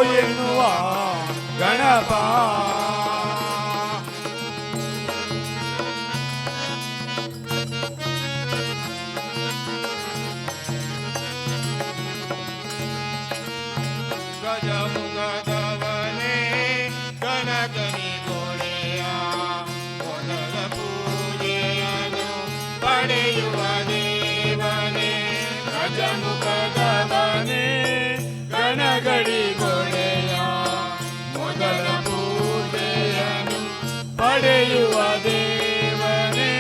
ಎನ್ನುವ ಗಣಪ. ಗಜಮುಖದವನೇ ಗಣಗನಿ ಗೋಡೆಯ ಮೊದಲ ಪೂಜೆಯನ್ನು ಪಡೆಯುವ ದೇವನೇ. ಗಜಮುಖದವನೇ ಗಣಗಡಿ ಗೋಡೆಯ ಮೊದಲ ಪೂಜೆಯನ್ನು ಪಡೆಯುವ ದೇವನೇ.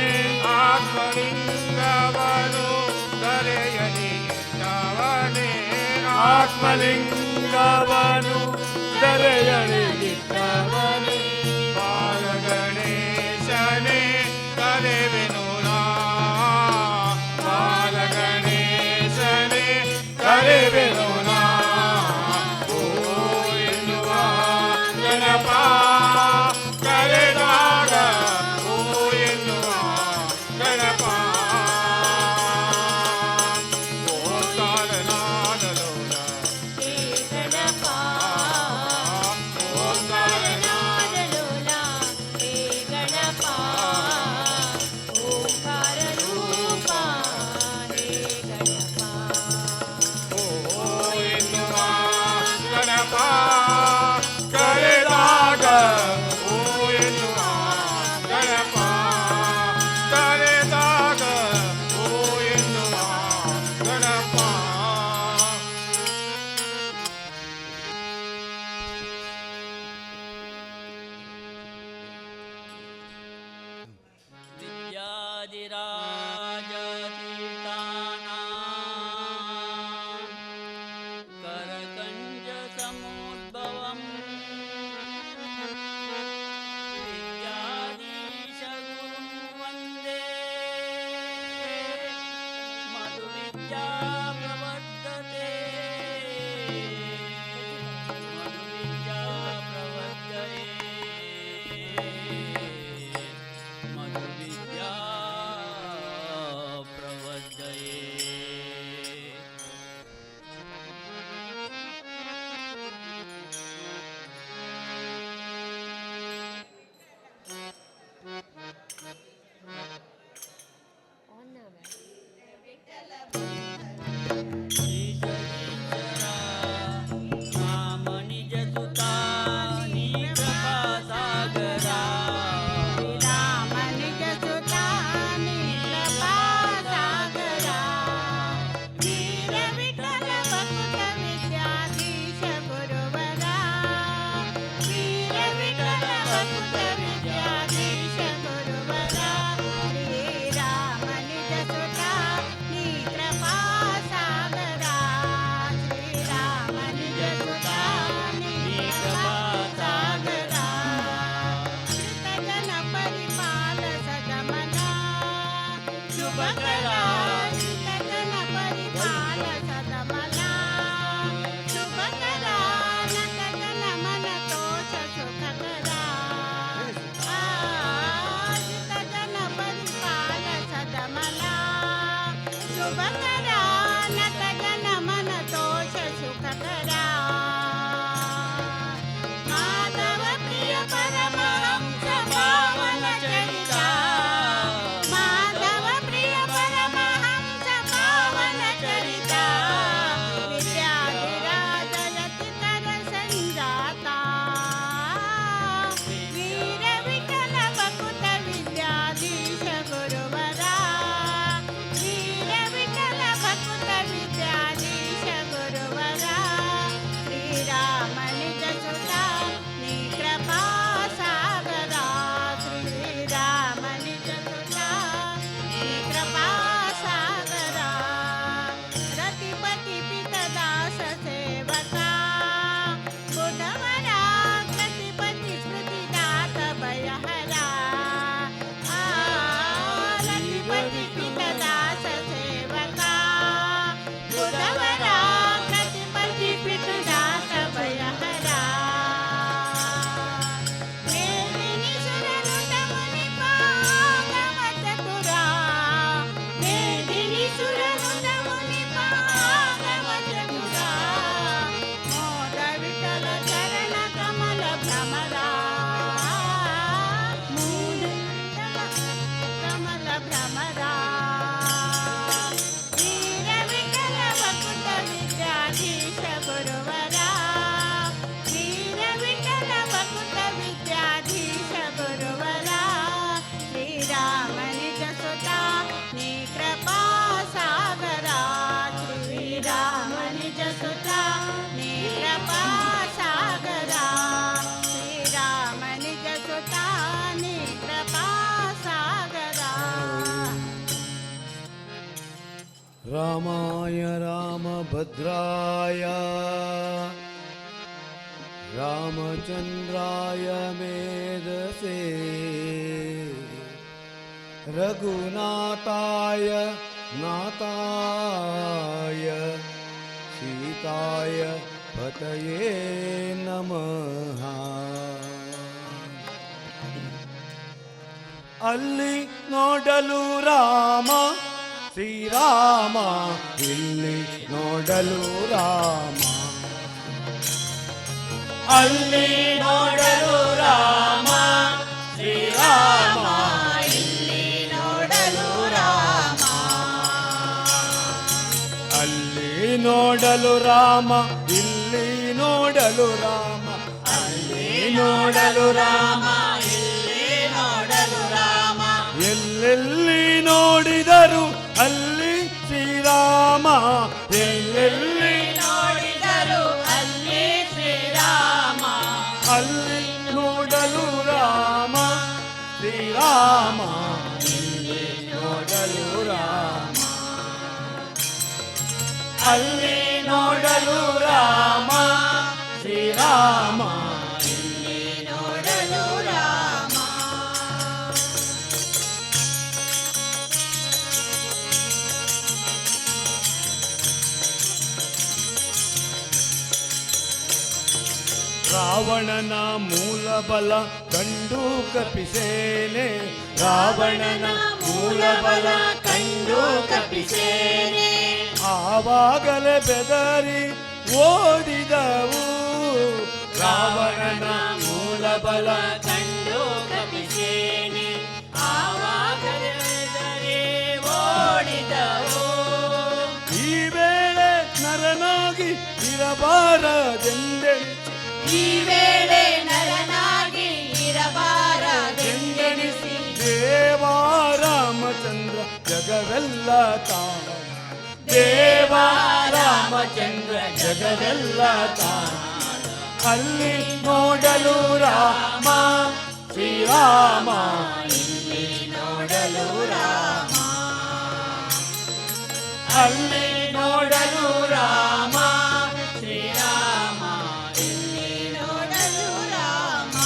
ಆತ್ಮಲಿಂಗವನು ಧರೆಯಲಿಟ್ಟವನೇ. ಆತ್ಮಲಿಂಗವನು ಧರೆಯಲಿಟ್ಟವನೇ. ಬಾಲ ಗಣೇಶನೇ ಕರೆವೆನು ನಾ. ಬಾಲ ಗಣೇಶನೇ ಕರೆವೆನು ನಾ. ಓ ಎನ್ನುವ ಗಣಪ ಕರೆದಾಗ ಓ ಎನ್ನುವ ಗಣಪ. ಓಂಕಾರ ನಾದಲೋಲ ಓಂಕಾರ ಓ ಎನ್ನುವ ಗಣಪ ಕರೆದಾಗ ಓ ಎನ್ನುವ ಗಣಪ. ಕರೆದಾಗ ಓ ಎನ್ನುವ ಗಣಪ. विद्याधिराजतीर्थानां करकञ्जसमुद्भवम् विद्याधीशगुरुं वन्दे मधुविद्या प्रवर्तते. मधुविद्या प्रवर्तये. मधुविद्या प्रवर्तये. श्रीजगीश्वरा रामनिजसुता नीप्रभासागरा. ರಾಮಾಯ ರಾಮಭದ್ರಾಯ ರಾಮಚಂದ್ರಾಯ ಮೇಧಸೇ ರಘುನಾಥಾಯ ನಾಥಾಯ ಸೀತಾಯ ಪತಯೇ ನಮಃ. ಅಲ್ಲಿ ನೋಡಲು ರಾಮ ಶ್ರೀರಾಮ, ಇಲ್ಲಿ ನೋಡಲು ರಾಮ. ಅಲ್ಲಿ ನೋಡಲು ರಾಮ ಶ್ರೀರಾಮ, ಇಲ್ಲಿ ನೋಡಲು ರಾಮ. ಅಲ್ಲಿ ನೋಡಲು ರಾಮ, ಇಲ್ಲಿ ನೋಡಲು ರಾಮ. ಅಲ್ಲಿ ನೋಡಲು ರಾಮ, ಇಲ್ಲಿ ನೋಡಲು ರಾಮ. ಎಲ್ಲೆಲ್ಲಿ ನೋಡಿದರು ಅಲ್ಲಿ ಶ್ರೀರಾಮ, ಎಲ್ಲೆಲ್ಲಿ ನೋಡಿದರು ಅಲ್ಲಿ ಶ್ರೀರಾಮ. ಅಲ್ಲಿ ನೋಡಲು ರಾಮ ಶ್ರೀರಾಮ, ಇಲ್ಲಿ ನೋಡಲು ರಾಮ. ಅಲ್ಲಿ ನೋಡಲು ರಾಮ ಶ್ರೀರಾಮ, ಇಲ್ಲಿ ನೋಡಲು ರಾಮ. ರಾವಣನ ಮೂಲ ಬಲ ಕಂಡು ಕಪಿಸೇನೆ, ರಾವಣನ ಮೂಲ ಬಲ ಕಂಡು ಕಪಿಸೇನೆ. ಆವಾಗಲೇ ಬೆದರಿ ಓಡಿದವು, ರಾವಣನ ಮೂಲ ಬಲ ಕಂಡು ಕಪಿಸೇನೆ. ಆವಾಗಲೇ ಬೆದರಿ ಓಡಿದವು. ಈ ವೇಳೆ ನರನಾಗಿ ಇರಬಾರದೆಂದೆಣಿಸಿ, ಈ ವೇಳೆ ನರನಾಗಿ ಇರಬಾರದೆಂದೆಣಿಸಿ. ದೇವ ರಾಮಚಂದ್ರ ಜಗವೆಲ್ಲ ತಾನ, ದೇವ ರಾಮಚಂದ್ರ ಜಗವೆಲ್ಲ ತಾನ. ಅಲ್ಲಿ ನೋಡಲು ರಾಮ ಶ್ರೀರಾಮ, ಇಲ್ಲಿ ನೋಡಲು ರಾಮ. ಅಲ್ಲಿ ನೋಡಲು ರಾಮ ಶ್ರೀರಾಮ, ಇಲ್ಲಿ ನೋಡಲು ರಾಮ.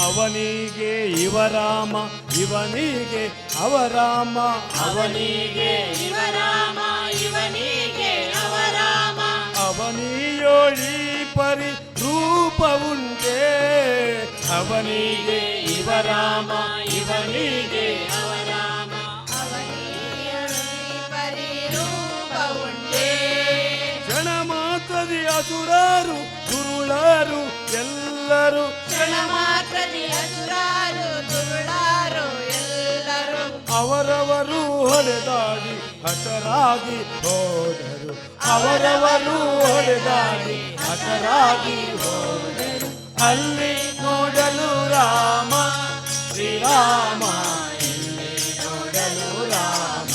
ಅವನಿಗೆ ಇವರಾಮ, ಇವನಿಗೆ ಅವರಾಮ. ಅವನಿಗೆ ಇವರಾಮ, ಇವನಿಗೆ ಅವರಾಮ. ಅವನಿಯೋಳಿ ಪರಿ ರೂಪವುಂಟೇ, ಅವನಿಗೆ ಇವರಾಮ, ಇವನಿಗೆ ಅವರಾಮ. ಅವನಿಗೆ ಪರಿರೂಪವುಂಟೇ. ಕ್ಷಣ ಮಾತ್ರದಿ ಅಸುರರು ದುರುಳರು ಎಲ್ಲರೂ, ಕ್ಷಣ ಮಾತ್ರದಿ ಅಸುರರು ದುರುಳರು ಎಲ್ಲರೂ. ಅವರವರು ಹೊಡೆದಾಡಿ ಹತರಾಗಿ ಹೋದರು, ಅವರವರು ಹೊಡೆದಾಡಿ ಹತರಾಗಿ ಹೋದರು. ಅಲ್ಲಿ ನೋಡಲು ರಾಮ ಶ್ರೀರಾಮ, ಇಲ್ಲಿ ನೋಡಲು ರಾಮ.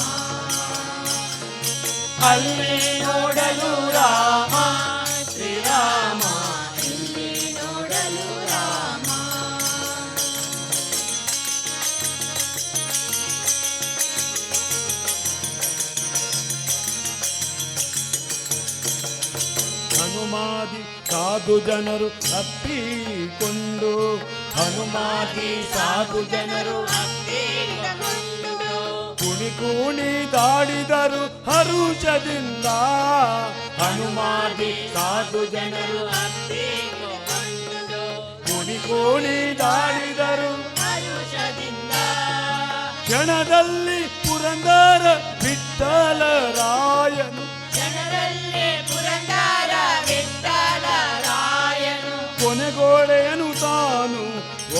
ಅಲ್ಲಿ ನೋಡಲು ರಾಮ ಶ್ರೀರಾಮ, ಇಲ್ಲಿ ನೋಡಲು ರಾಮ. ಹನುಮಾದಿ ಸಾಧು ಜನರು ಅಪ್ಪಿಕೊಂಡು, ಹನುಮಾದಿ ಸಾಧು ಜನರು ಅಪ್ಪಿಕೊಂಡು ಕುಣಿ ಕುಣಿ ದಾಡಿದರು ಹರುಷದಿಂದ, ಹನುಮಾದಿ ಸಾಧು ಜನರು ಅಪ್ಪಿಕೊಂಡು ಕುಣಿ ಕುಣಿ ದಾಡಿದರು. ಹರುಷದಿಂದ ಕ್ಷಣದಲ್ಲಿ ಪುರಂದರ ವಿಠ್ಠಲ ರಾಯನು, ಜನರಲ್ಲೇ ಪುರಂದರ ವಿಠ್ಠಲ ರಾಯನು. ಕೊನೆಗೋಡೆಯನು ತಾನು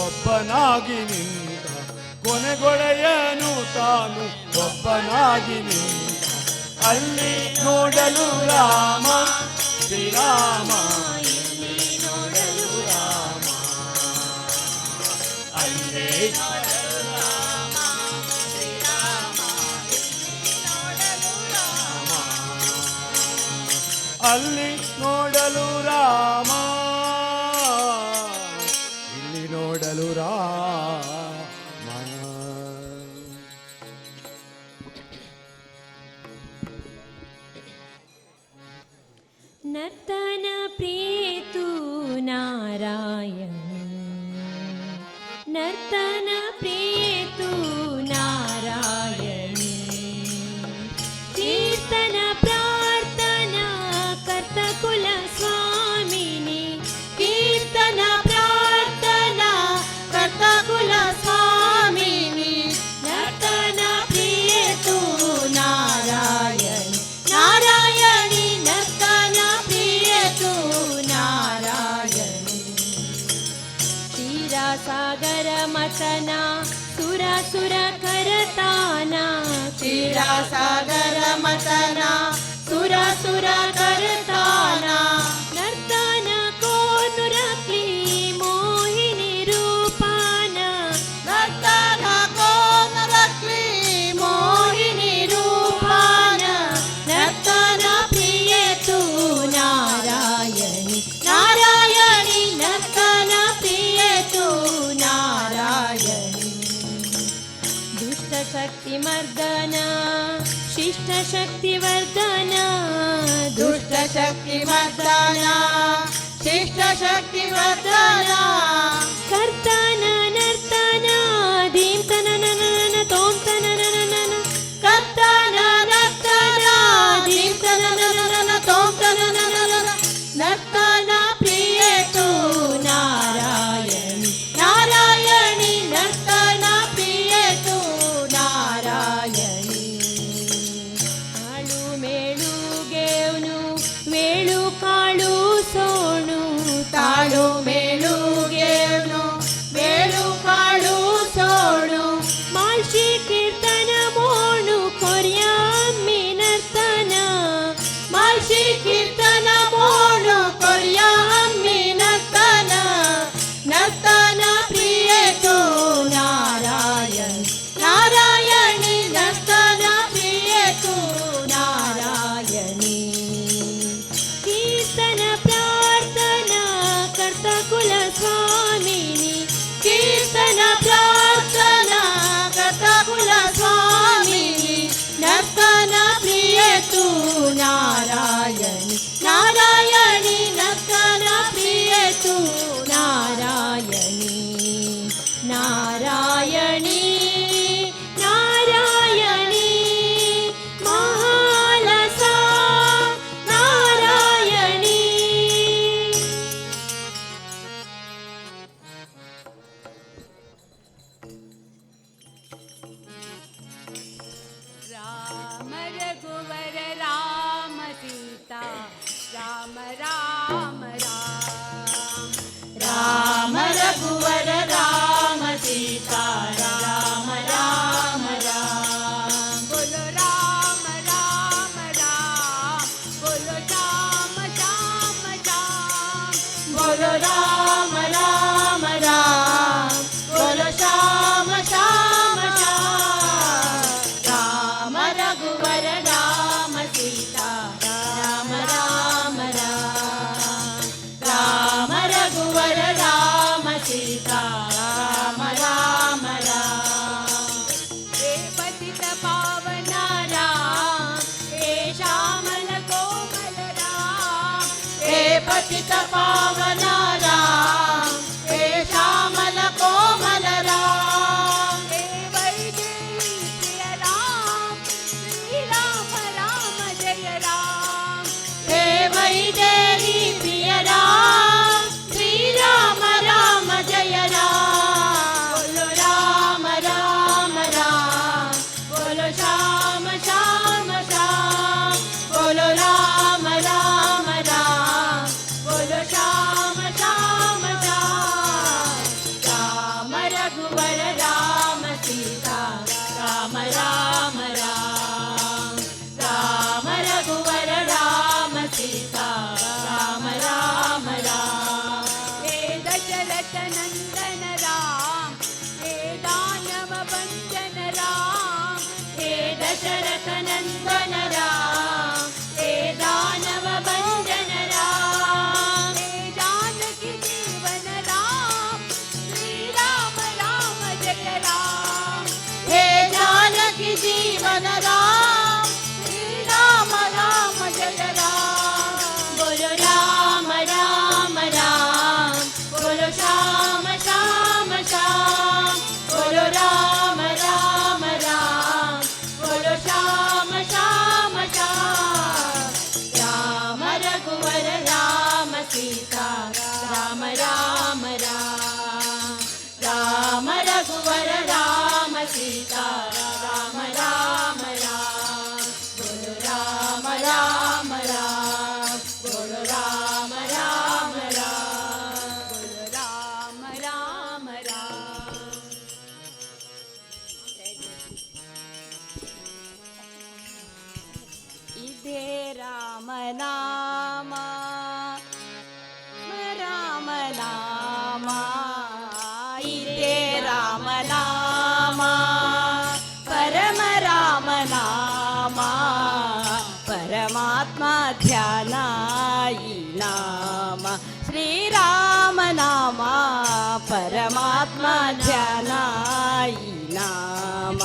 ಒಬ್ಬನಾಗಿ ನಿಂತ, ಕೊನೆಗೊಡೆಯನು ತಾನು ಒಬ್ಬನಾಗಿ ನಿಂತ. ಅಲ್ಲಿ ನೋಡಲು ರಾಮ ಶ್ರೀರಾಮ, ಇಲ್ಲಿ ನೋಡಲು ರಾಮ. ಅಲ್ಲಿ ನೋಡಲು ರಾಮ ಶ್ರೀರಾಮ, ಇಲ್ಲಿ ನೋಡಲು ರಾಮ. ಅಲ್ಲಿ ನೋಡಲು ರಾಮ, ಇಲ್ಲಿ ನೋಡಲು ರಾಮ. ನರ್ತನ ಪ್ರಿಯೇತು ನಾರಾಯಣ, ನರ್ತನ ಪ್ರಿಯೇತು ನಾರಾಯಣ, ಕೀರ್ತನ ಪ್ರಾರ್ಥನಾ ಕರ್ತ ಕುಲ ಸ್ವಾಮಿನಿ, ಕೀರ್ತನ ಪ್ರಾರ್ಥನಾ ಕರ್ತ ಕುಲ ಸ್ವಾಮಿನಿ, ನರ್ತನ ಪ್ರಿಯೇತು ನಾರಾಯಣಿ, ನಾರಾಯಣಿ ನರ್ತನ ಪ್ರಿಯೇತು ನಾರಾಯಣಿ. ಕ್ಷೀರಸಾಗರ ಮತನ ಸುರ ಸುರ ಕರತಾನ, ಕ್ಷೀರಸಾಗರ ಮತನ ಸುರ ಸುರ ಕರ್ತಾನ, ನರ್ತನ ಕೋನುರಕ್ಲಿ ಮೋಹಿನಿ ರೂಪಾನ, ನರ್ತನ ಕೋನರಕ್ಲಿ ಮೋಹಿನಿ ರೂಪಾನ, ನರ್ತನ ಪ್ರಿಯೇತು ನಾರಾಯಣಿ, ನಾರಾಯಣಿ ನರ್ತನ ಪ್ರಿಯೇತು ನಾರಾಯಣಿ. ದುಷ್ಟ ಶಕ್ತಿ ಮರ್ದನ ಶಿಷ್ಟ ಶಕ್ತಿ ವರ್ಧನ, ದುಷ್ಟ ಶಕ್ತಿ ಮರ್ದನ ಶಿಷ್ಟ ಶಕ್ತಿ ವರ್ಧನ, ಕರ್ತನ ನರ್ತನ ಧೀಂ ತನ ನನ ತೋಂ ತನ ನನ, ಕರ್ತನ ನರ್ತನ ದೀಪ್ತನ ನನ ತೋಂ ತನ ನನ, ನರ್ತನ ಪ್ರಿಯೇತು ನಾರಾಯಣಿ, ನಾರಾಯಣಿ ನರ್ತನ ಪ್ರಿಯೇತು ನಾರಾಯಣಿ. ಆಳು ಮೇಳು ಗೇವ್ನು ಮೇಳು ಕಾಳು ಸೋಣು, ತಾಳು ಮೇಳು ಗೇವ್ನು ಮೇಳು ಕಾಳು ಸೋಣು, ಮಾಲ್ಶಿ ಕೀರ್ತನ ಮೋಣು ಕೊರ್ಯಾಮ್ಮಿ ನರ್ತನ, ಮಾಲ್ಶಿ ಕೀರ್ತನ ಮೋಣು ಕೊರ್ಯ ಅಮ್ಮಿ ನರ್ತನ, ನರ್ತನ ಪ್ರಿಯೇತು ನಾರಾಯಣಿ, ನಾರಾಯಣಿ ನರ್ತನ ಪ್ರಿಯೇತು ನಾರಾಯಣಿ. ಕೀರ್ತನ ಪ್ರಾರ್ಥನಾ ಕರ್ತ ಕುಲ ಸ್ವಾಮಿನಿ, ಕೀರ್ತನ ಪ್ರಾರ್ಥನಾ ಕರ್ತ ಕುಲ ಸ್ವಾಮಿನಿ, ನರ್ತನ ಪ್ರಿಯೇತು ನಾರಾಯಣಿ, ನಾರಾಯಣಿ ನರ್ತನ ಪ್ರಿಯೇತು ನಾರಾಯಣಿ, ನಾರಾಯಣಿ ನಾರಾಯಣಿ ಮಹಾಲಸ ನಾರಾಯಣಿ. ರಾಮ ರಘುವರ ರಾಮ ಸೀತಾ ರಾಮ ರಾಮ ರಾಮ, ರಾಮ ರಘುವರ ರಾಮ ಸೀತಾ ರಾಮ ರಾಮ ರಾಮ, बोलो राम राम राम, बोलो श्याम श्याम श्याम, बोलो राम राम राम, बोलो श्याम श्याम श्याम. राम रघुवर राम सीता राम राम राम, राम रघुवर राम सीता राम राम राम. हे पतित पावन राम हे श्यामल कोमल राम, हे पतित पावन राम, हे श्यामल कोमल राम, हे वैदेही प्रिय राम, श्री राम राम जय राम, हे वैदेही प्रिय राम, श्री राम राम जय राम. बोलो राम राम राम, बोलो श्याम श्याम श्याम, बोलो राम राम राम, बोलो श्याम ರಾಮನಾಮ ರಾಮನಾಮ ಇದೇ ರಾಮನಾಮ ಪರಮ ರಾಮನಾಮ ಪರಮಾತ್ಮ ಧ್ಯಾನ ಈ ನಾಮ ಶ್ರೀರಾಮನಾಮ ಪರಮಾತ್ಮ ಧ್ಯಾನ ಈ ನಾಮ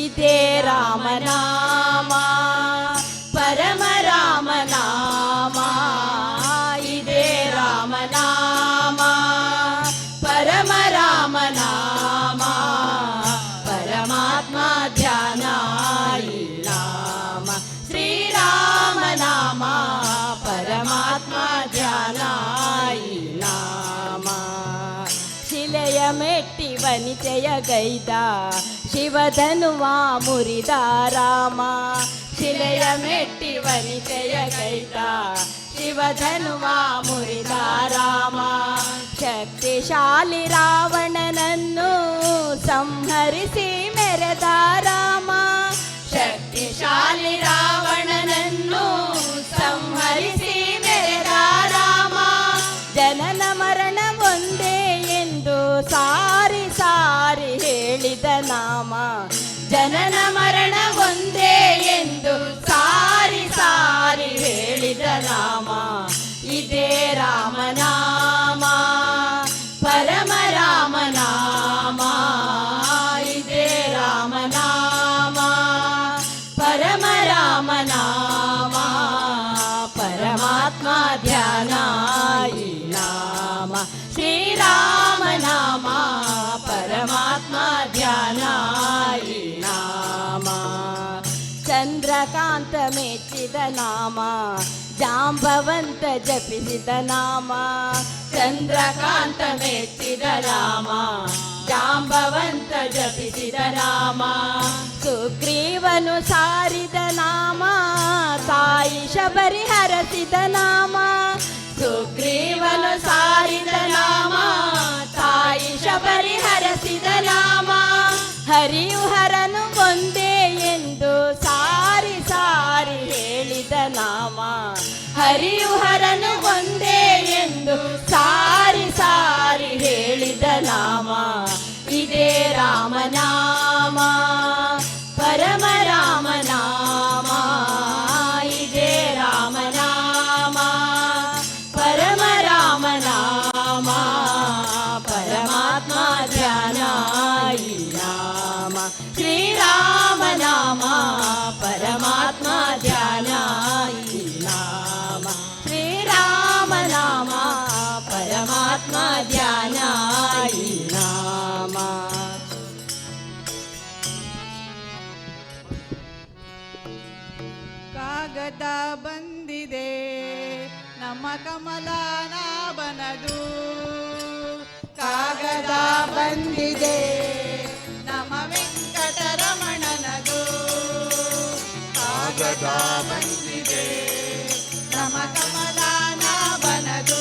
ಇದೇ ರಾಮನಾಮ ಪರಮ ರಾಮನಾಮ ಇದೇ ರಾಮನಾಮ ಪರಮ ರಾಮನಾಮ ಪರಮಾತ್ಮ ಧ್ಯಾನ ಈ ನಾಮ ಶ್ರೀರಾಮನಾಮ ಪರಮಾತ್ಮ ಧ್ಯಾನ ಈ ನಾಮ ಶಿಲೆಯ ಮೆಟ್ಟಿ ವನಿತೆಯ ಗೈದ ಶಿವಧನುವ ಮುರಿದ ರಾಮ ಶಿಲೆಯ ಮೆಟ್ಟಿ ವನಿತೆಯ ಗೈದ ಶಿವಧನುವ ಮುರಿದ ರಾಮ ಶಕ್ತಿಶಾಲಿ ರಾವಣನನ್ನು ಸಂಹರಿಸಿ ಮೆರೆದ ರಾಮ ಶಕ್ತಿಶಾಲಿ ರಾವಣನನ್ನು ಸಂಹರಿಸಿ ಮೆರೆದ ರಾಮ ಜನನ ಮರಣ ಒಂದೇ ಎಂದು ಸಾರಿ ಸಾರಿ ಹೇಳಿದ ನಾಮ ಜನನ ಮರಣ ಒಂದೇ ಎಂದು ಸಾರಿ ಸಾರಿ ಹೇಳಿದ ನಾಮ ಇದೇ ರಾಮನಾಮ ಪರಮ ರಾಮನಾಮ ಇದೇ ರಾಮನಾಮ ಪರಮ ರಾಮನಾಮ ಪರಮಾತ್ಮ ಧ್ಯಾನ ಈ ನಾಮ ಶ್ರೀರಾಮನಾಮ ಪರಮಾತ್ಮ ಧ್ಯಾನ ಈ ನಾಮ ಚಂದ್ರಕಾಂತ ಮೆಚ್ಚಿದ ನಾಮ ಜಾಂಬವಂತ ಜಪಿಸಿದ ನಾಮ ಚಂದ್ರಕಾಂತ ಮೆಚ್ಚಿದ ನಾಮ ಜಾಂಬವಂತ ಜಪಿಸಿದ ನಾಮ ಸುಗ್ರೀವನು ಸಾರಿದ ನಾಮ ತಾಯಿ ಶಬರಿ ಹರಸಿದ ನಾಮ ಸುಗ್ರೀವನು ಸಾರಿದ ನಾಮ ತಾಯಿ ಶಬರಿ ಹರಸಿದ ನಾಮ ಹರಿಯು ಹರನು ಒಂದೇ ಎಂದು ಸಾರಿ ಸಾರಿ ಹೇಳಿದ ನಾಮ ಹರಿಯು ಹರನು ಒಂದೇ ಎಂದು ಸಾರಿ ಸಾರಿ ಹೇಳಿದ ನಾಮ ಇದೇ ರಾಮನಾಮ ಪರಮ ರಾಮನಾಮ ಇದೇ ರಾಮನಾಮ ಪರಮ ರಾಮನಾಮ ಪರಮಾತ್ಮ ಧ್ಯಾನ ಈ ನಾಮ ಶ್ರೀರಾಮನಾಮ ಪರಮಾತ್ಮ ಧ್ಯಾನ ಈ ನಾಮ ಶ್ರೀರಾಮನಾಮ ಪರಮಾತ್ಮ ಧ್ಯಾನ ಈ ನಾಮ ಕಾಗದ ಬಂದಿದೆ ನಮ್ಮ ಕಮಲನಾಭನದು ಕಾಗದ ಬಂದಿದೆ ನಮ್ಮ ವೆಂಕಟರಮಣನದು ಕಾಗದ ಬಂದಿದೆ ನಮ್ಮ ಕಮಲನಾಭನದು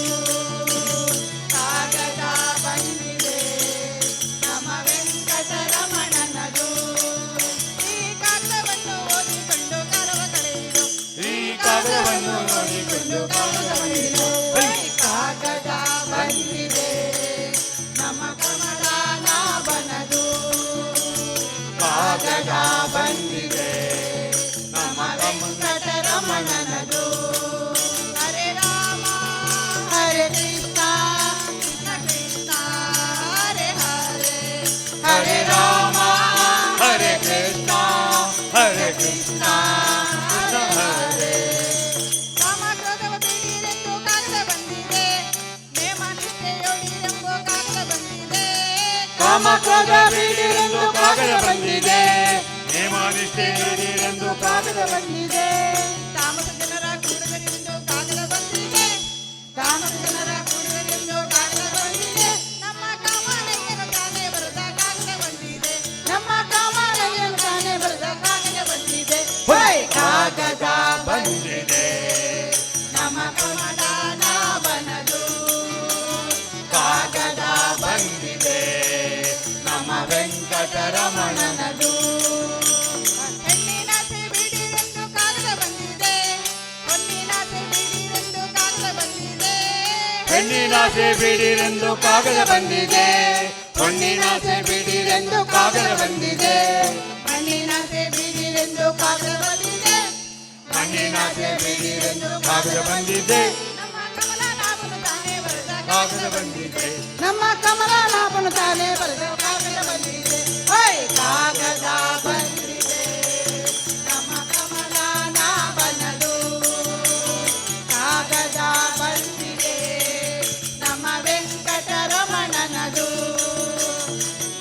ಕಾಗದ ಬಂದಿದೆ ನಮ್ಮ ವೆಂಕಟರಮಣನದು ಈ ಕಾಗದವನ್ನು ಓದಿಕೊಂಡು ಕಾಲವ ಕಳೆಯಿರು ಈ ಕಾಗದವನ್ನು ನೋಡಿಕೊಂಡು ಕಾಗದವನ್ನಿರು. ಕಾಗದ ಬಂದಿದೆ ನಮ್ಮ ಕಮಲನಾಭನದು ಕಾಗದ ಬಂದಿದೆ ನಮ್ಮ ವೆಂಕಟರಮಣನದು ಹರೇ ರಾಮ ಹರೇ ಕೃಷ್ಣ ಕೃಷ್ಣ ಕೃಷ್ಣ ಹರೇ ಹರೇ ಹರೇ ರಾಮ ಹರೇ ಕೃಷ್ಣ ಹರೇ ಕೃಷ್ಣ ಕೃಷ್ಣ ಹರೇ ಕಾಮಕ್ರೋಧವ ಬಿಡಿರೆಂದು ಕಾಗದ ಬಂದಿದೆ ನೇಮ ನಿಷ್ಠೆಯೊಳಿರೆಂಬ ಕಾಗದ ಬಂದಿದೆ ಕಾಮಕ್ರೋಧ ಬೀಡಿರೆಂದು ಕಾಗದ ಬಂದಿದೆ ನೇಮಾನಿಷ್ಠೆ ನೀಡಿರೆಂದು ಕಾಗದ ಬಂದಿದೆ ತಾಮಸ ಜನರ ಕೂಡುವರೆಂದು ಕಾಗದ ಬಂದಿದೆ ತಾಮಸ ಜನರ ಕೂಡುವರೆಂದು ಕಾಗದ ಬಂದಿದೆ ನಮ್ಮ ಕಾಮಾಲಯ್ಯನ ತಾನೇ ಬರೆದ ಕಾಗದ ಬಂದಿದೆ ನಮ್ಮ ಕಾಮಾಲಯ್ಯನ ತಾನೇ ಬರೆದ ಕಾಗದ ಬಂದಿದೆ ಕಾಗದ ಬಂದಿದೆ ನಮ್ಮ ಕಮಲನಾಭನದು ಕಾಗದ ಬಂದಿದೆ ನಮ್ಮ ವೆಂಕಟರಮಣನದು ಹೆಣ್ಣಿನ ಬಿಡಿರೆಂದು ಕಾಗದ ಬಂದಿದೆ ಹೊನ್ನಿನಾಸೆ ಬಿಡಿರೆಂದು ಕಾಗದ ಬಂದಿದೆ, ಹೊನ್ನಿನಾಸೆ ಬಿಡಿರೆಂದು ಕಾಗದ ಬಂದಿದೆ, ಮಣ್ಣಿನಾಸೆ ಬಿಡಿರೆಂದು ಕಾಗದ ಬಂದಿದೆ, ಹೊನ್ನಿನಾಸೆ ಬಿಡಿರೆಂದು ಕಾಗದ ಬಂದಿದೆ, ನಮ್ಮ ಕಮಲನಾಭನು ತಾನೇ ಬರೆದ ಕಾಗದ ಬಂದಿದೆ, ನಮ್ಮ ಕಮಲನಾಭನು ತಾನೇ ಬರೆದ ಕಾಗದ ಬಂದಿದೆ. ಓಯ್ ಕಾಗದ ಬಂದಿದೆ ನಮ್ಮ ಕಮಲನಾಭನದು, ಕಾಗದ ಬಂದಿದೆ ನಮ್ಮ ವೆಂಕಟರಮಣನದು.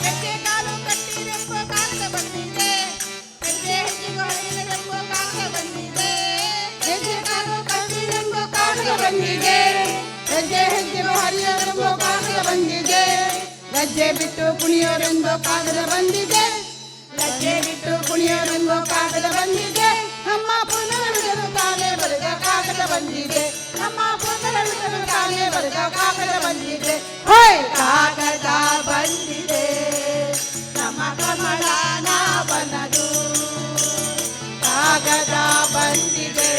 ಹೆಜ್ಜೆ ಕಾಲು ಕಟ್ಟಿರೆಂಬ ಕಾಗದ ಬಂದಿದೆ, ಹೆಜ್ಜೆ ಹೆಜ್ಜೆಗೂ ಹರಿಯರೆಂಬ ಕಾಗದ ಬಂದಿದೆ, ಹೆಜ್ಜೆ ಕಾಲು ಕಟ್ಟಿರೆಂಬ ಕಾಗದ ಬಂದಿದೆ, ಹೆಜ್ಜೆ ಹೆಜ್ಜೆಗೂ ಹರಿಯರೆಂಬ ಕಾಗದ ಬಂದಿದೆ. ಲಜ್ಜೆ ಬಿಟ್ಟು ಕುಣಿಯೋರೆಂಬ ಕಾಗದ ಬಂದಿದೆ, ಲಜ್ಜೆ ಬಿಟ್ಟು ಕುಣಿಯೋರೆಂಬ ಕಾಗದ ಬಂದಿದೆ, ನಮ್ಮ ಪುನರಳಿದರು ತಾನೇ ಬರೆದ ಕಾಗದ ಬಂದಿದೆ, ನಮ್ಮ ಪುನರಳಿದರು ತಾನೇ ಬರೆದ ಕಾಗದ ಬಂದಿದೆ. ಹೋಯ್ ಕಾಗದ ಬಂದಿದೆ ನಮ್ಮ ಕಮಲನಾಭನದು, ಕಾಗದ ಬಂದಿದೆ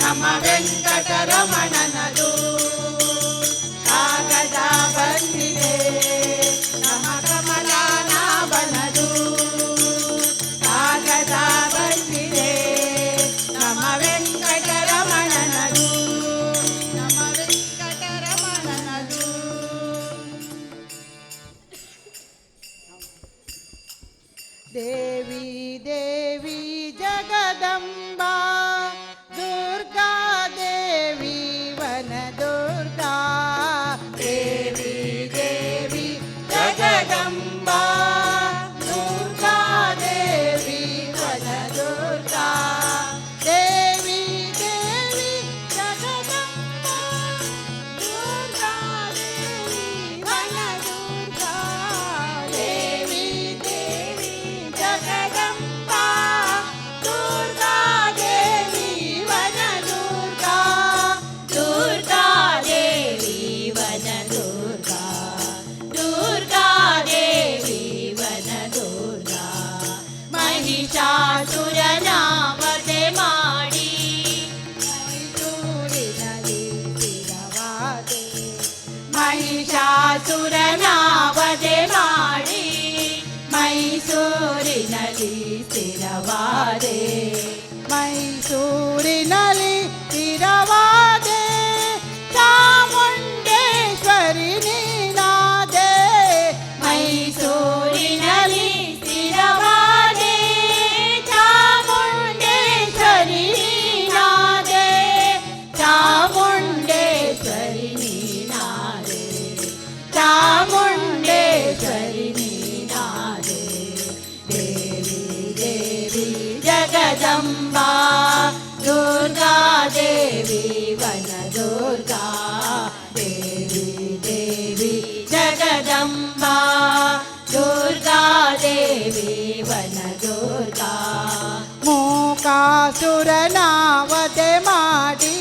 ನಮ್ಮ ವೆಂಕಟರಮಣನದು, ಕಾಗದ ಬಂದಿದೆ ನಮ್ಮ ಕಮಲನಾಭನದು, ಕಾಗದ ಬಂದಿದೆ ನಮ್ಮ ವೆಂಕಟರಮಣನದು, ನಮ್ಮ ವೆಂಕಟರಮಣನದು. ದೇವಿ ದೇವಿ ಜಗದಂಬಾ, ದುರ್ಗಾ ದೇವಿ ವನ ದುರ್ಗಾ, ದೇವಿ ದೇವಿ ಜಗದಂಬಾ, ದುರ್ಗಾ ದೇವಿ ವನ ದುರ್ಗಾ, ದೇವಿ ದೇವಿ ಜಗದಂಬಾ, ದುರ್ಗಾ ದೇವಿ ವನ ದುರ್ಗಾ, ದೇವಿ ದೇವಿ ಜಗದಂಬಾ, ದುರ್ಗಾ ದೇವಿ ವನ ದುರ್ಗಾ, ದುರ್ಗಾ ದೇವಿ ವನ ದುರ್ಗಾ, ದುರ್ಗಾ ದೇವಿ ವನ ದುರ್ಗಾ, ಮಹಿಷಾಸುರನ ವಧೆ ಮಾಡಿ ಮೈಸೂರಿನಲ್ಲಿ ಸ್ಥಿರವಾದೆ, ಮಹಿಷಾಸುರನ ವಧೆ ಮಾಡಿ ಮೈಸೂರಿನಲ್ಲಿ ಸ್ಥಿರವಾದೆ, ಮೈಸೂರಿನಲ್ಲಿ ಸ್ಥಿರವಾದೆ, ಚಾಮುಂಡೇಶ್ವರಿ ನೀನಾದೆ, ಮೈಸೂರಿನಲ್ಲಿ ಸ್ಥಿರವಾದೆ, ಚಾಮುಂಡೇಶ್ವರಿ ನೀನಾದೆ, ಚಾಮುಂಡೇಶ್ವರಿ ನೀನಾದೆ, ಚಾಮುಂಡೇಶ್ವರಿ ನೀನಾದೆ, ದೇವಿ ದೇವಿ ಜಗದಂಬಾ, ದುರ್ಗಾ ದೇವಿ ವನ ದುರ್ಗಾ, ದೇವಿ ದೇವಿ ಜಗದಂಬಾ, ದುರ್ಗಾ ದೇವಿ ವನ ದುರ್ಗಾ, ಮೂಕಾಸುರನ ವಧೆ ಮಾಡಿ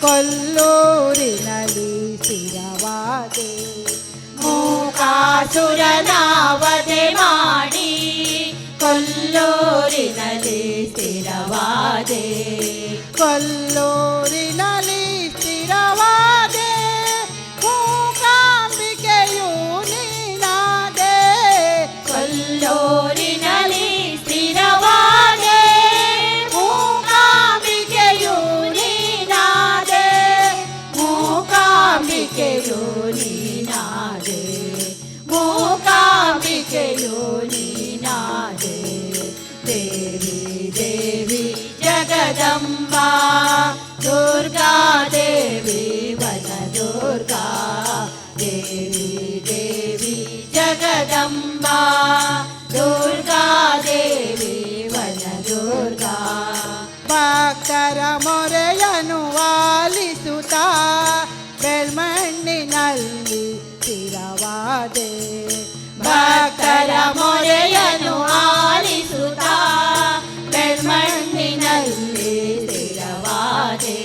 ಕೊಲ್ಲೂರಿನಲ್ಲಿ ಸ್ಥಿರವಾದೆ, ಮೂಕಾಸುರನ ವಧೆ ಮಾಡಿ ಕೊಲ್ಲೂರಿನಲ್ಲಿ ಸ್ಥಿರವಾದೆ, ಕೊಲ್ಲೂರಿನಲ್ಲಿ ಸ್ಥಿರವಾದೆ, ಮೂಕಾಂಬಿಕೆಯು ನೀನಾದೆ, ಕೊಲ್ಲೂರಿನಲ್ಲಿ ಸ್ಥಿರವಾದೆ, ಮೂಕಾಂಬಿಕೆಯು ನೀನಾದೆ, ಮೂಕಾಂಬಿಕೆಯು ನೀನಾದೆ, ಮೂಕಾಂಬಿಕೆಯು ನೀನಾದೆ, ದೇವಿ ದೇವಿ ಜಗದಂಬಾ, ದುರ್ಗಾ ದೇವಿ ವನ ದುರ್ಗಾ, ದೇವಿ ದೇವಿ ಜಗದಂಬಾ, ದುರ್ಗಾ ದೇವಿ ವನ ದುರ್ಗಾ, ಭಕ್ತರ ಮೊರೆಯನು ಆಲಿಸುತ್ತಾ ಬೆಳ್ಮಣ್ಣಿನಲ್ಲಿ ಸ್ಥಿರವಾದೆ, ಭಕ್ತರ ಮೊರೆಯನು ಆಲಿಸುತ್ತಾ ಬೆಳ್ಮಣ್ಣಿನಲ್ಲಿ ಸ್ಥಿರವಾದೆ,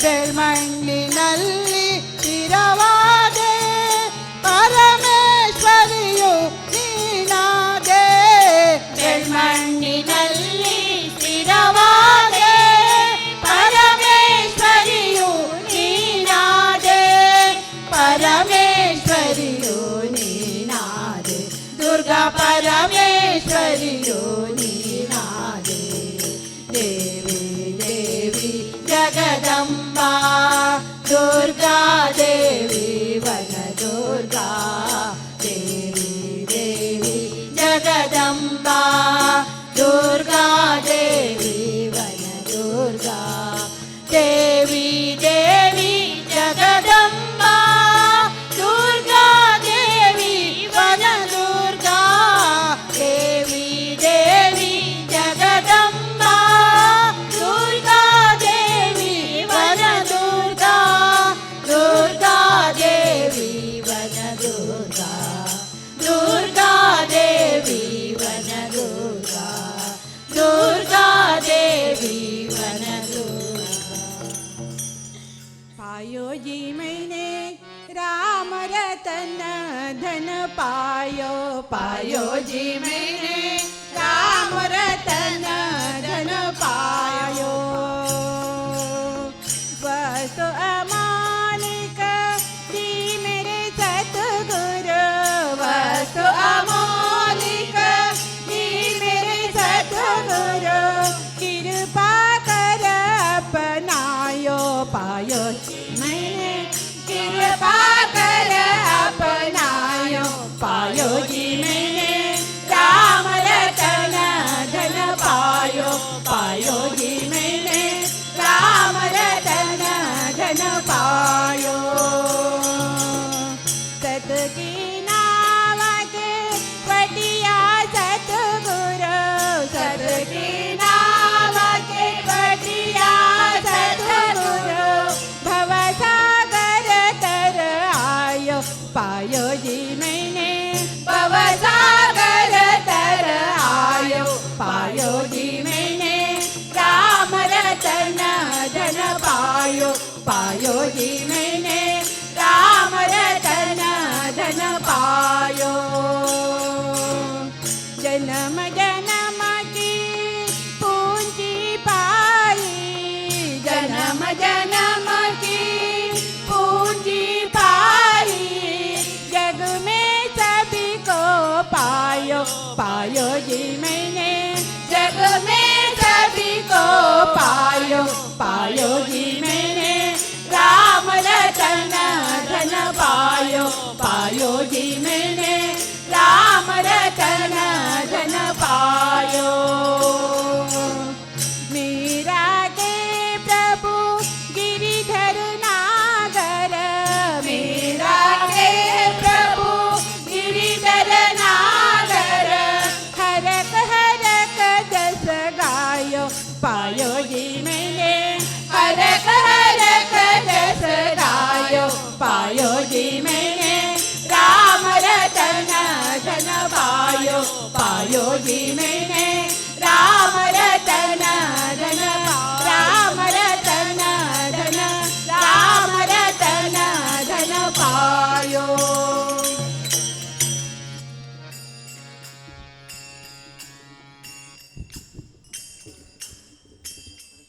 ಬೆಳ್ಮಣ್ಣಿನಲ್ಲಿ ಸ್ಥಿರವಾದೆ, ಪರಮೇಶ್ವರಿಯು ನೀನಾದೆ, ಬೆಳ್ಮಣ್ಣಿನಲ್ಲಿ ಸ್ಥಿರವಾದೆ, ಪರಮೇಶ್ವರಿಯು ನೀನಾದೆ, पायो जी मैंने राम रतन धन पायो, पायो जी मैंने राम रतन धन पायो। वस्तु अमालिक दी मेरे सतगुरु, वस्तु अमालिक दी मेरे सतगुरु, कृपा कर अपनायो, पायो मैंने कृपा कर अपनायो, पायो जी मैंने राम रतन धन पायो, पायो जी मैंने राम रतन धन पायो। सत की नाव के पटिया सतगुरु, सत की नाव के पटिया सतगुरु, भवसागर तर आयो, पायो जी मैंने भवसागर तर आयो, पायो जी मैंने राम रतन धन पायो, पायो जी मैंने राम रतन धन पायो। जन्म जन्म की पूंजी पाई, जन्म जन्म की पूंजी पाई, जग में सभी को पायो, पायो जी मैंने जग में सभी को पायो, पायो जी मैंने राम रतन धन पायो, पायो जी मैंने राम रतन धन पायो। मीरा के प्रभु गिरिधर नागर, मीरा के प्रभु गिरिधर नागर, हरक हरक जस गायो, पायो जी मैंने हरक हरक जस गायो, पायो जी मैंने राम रतन धन पायो, पायो जी मैंने राम रतन धन, राम रतन धन, राम रतन धन पायो।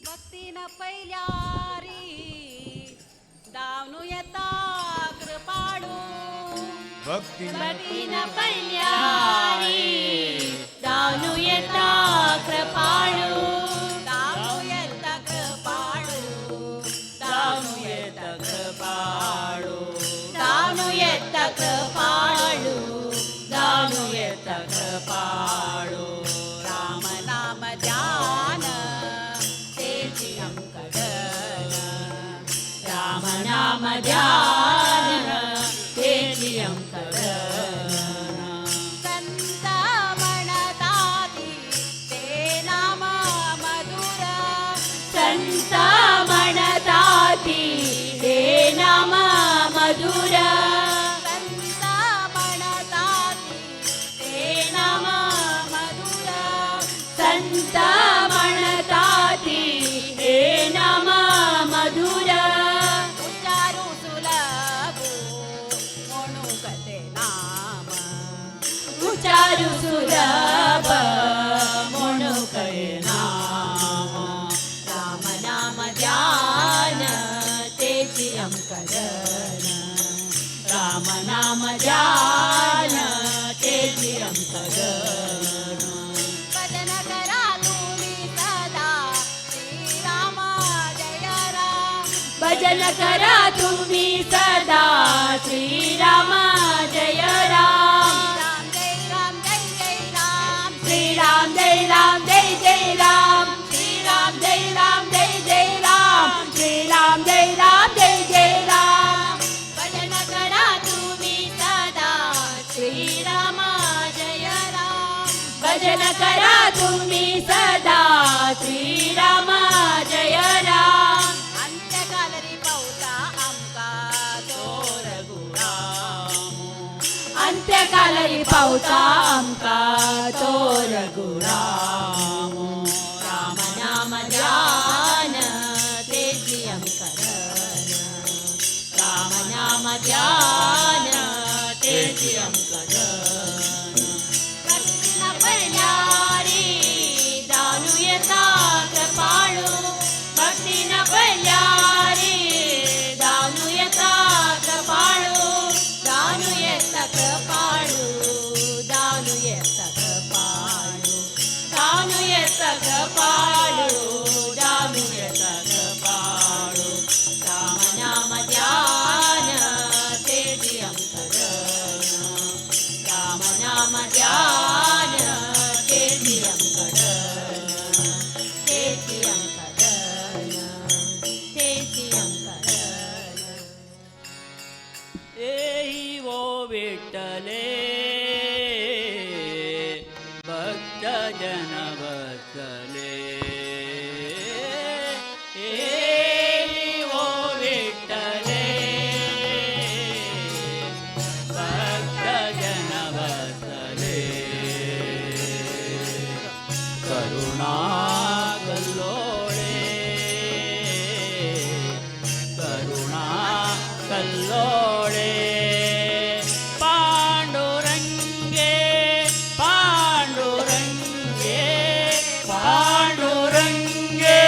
भक्तीनं पहिल्यारी दावणू येता कृपाळू, भक्तीनं पहिल्यारी दावणू येता कृपाळू, दावणू येता कृपाळू, दावणू येता कृपाळू, दावणू येता कृपाळू, दावणू येता कृपाळू। राम नाम ध्यान तेची अंकडन, राम नाम ध्यान तेची अंकडन, संत म्हणताती ते नाम मधुर, संत म्हणताती ते नाम मधुर, संत म्हणताती ते नाम मधुर, संत म्हणताती हे नाम मधुर, उच्चारू सुलभ म्हणू कते नाम, उच्चारू सुलभ म्हणू कै नाम, राम नाम ध्यान तेची अंकडन, राम नाम ध्यान तेची अंकडन, भजन करा तुम्ही सदा श्रीराम जय राम, भजन करा तुम्ही सदा श्रीराम जय राम, राम जय राम जय जय राम, श्रीराम जय राम जय जय राम, श्रीराम जय राम जय जय राम, श्रीराम जय राम जय जय राम, भजन करा तुम्ही सदा श्रीराम जय राम, भजन करा तुम्ही सदा श्रीराम जय राम, अंत्यकाल रे पावता आमका तो रघुराम, ವಿಠಲೆ ಭಕ್ತ ಜನ ವತ್ಸಲೆ ಓ ವಿಠಲೆ ಭಕ್ತ ಜನ ವತ್ಸಲೆ ಕರುಣಾ ಕಲ್ಲೋಳೆ ಕರುಣಾ ಕಲ್ಲೋಳೆ ಪಾಂಡುರಂಗೆ ಪಾಂಡುರಂಗೆ ಪಾಂಡುರಂಗೆ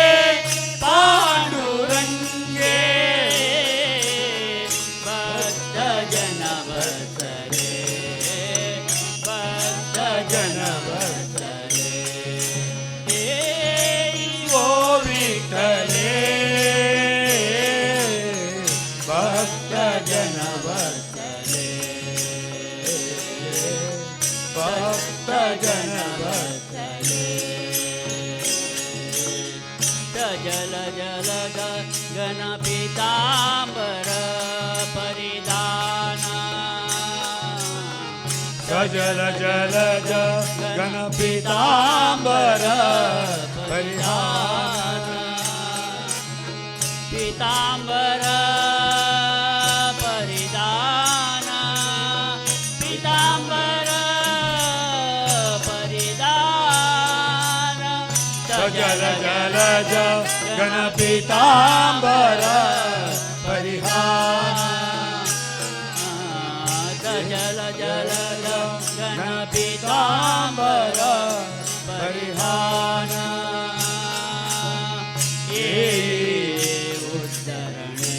ಪಾಂಡುರಂಗೆ ಭಕ್ತ ಜನ ವತ್ಸಲೆ ಭಕ್ತ ಜನ ವತ್ಸಲೆ ಓ ವಿಠಲೆ ಭಕ್ತ ಜನ ವತ್ಸಲೆ ಭಕ್ತ ಜನ ವತ್ಸಲೆ ಜಲ ಜಲದ ಗಣ ಪೀತಾಂಬರ ಪರಿಧಾನ ಸಜಲ ಜಲಜ ಗಣಪೀತಾಂಬರ ಪರಿಧಾನ ಪೀತಾಂಬರ ಪರಿಧಾನ ಪೀತಾಂಬರ ಪರಿಧಾನ ಸಜಲ ಜಲಜ ಗಣಪೀತಾಂಬರ ಪರಿಹಾರ ಜಲ ಜಲ ಗಣಪೀತಾಂಬರ ಪರಿಹಾರ ಉದ್ಧರಣೆ